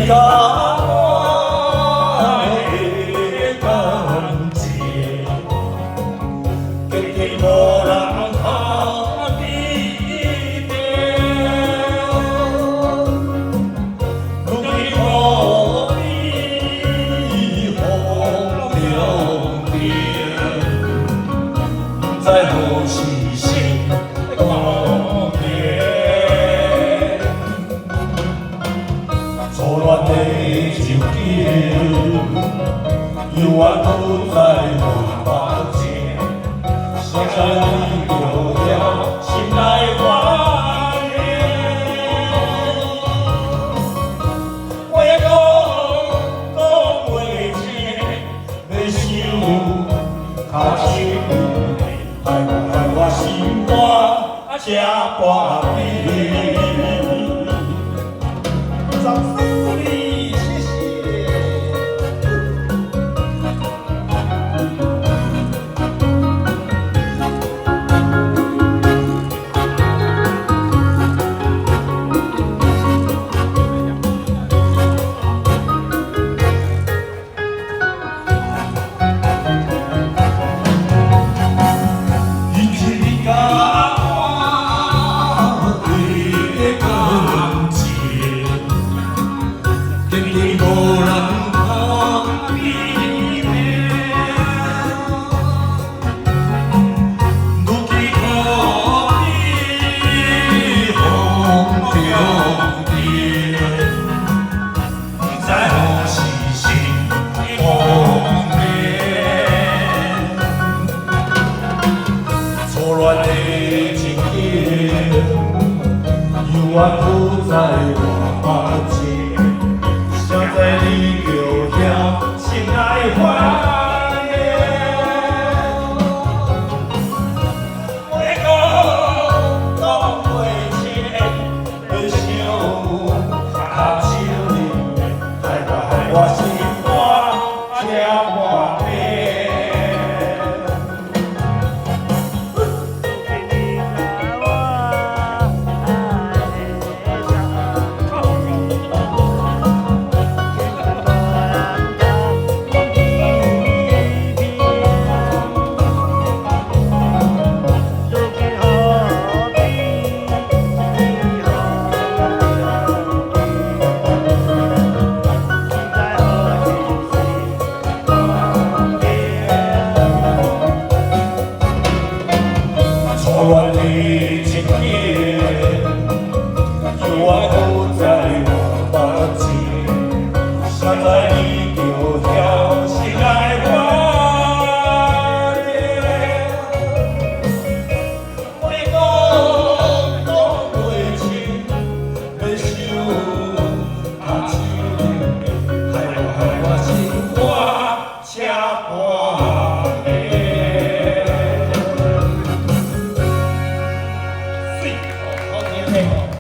甲我的感情，结果无人通比着。如今无你风中变，不知何时成光灭。初恋的情景，犹原不再无法情。现在你就了心内话我也讲袂清，要想较深，害我心肝吃半边。掌声鼓励，谢谢。一起你甲我的感情。今日无人通比拼，如今可比风中变，不知何时成风灭。初恋的情景，犹原不再我情。现在你。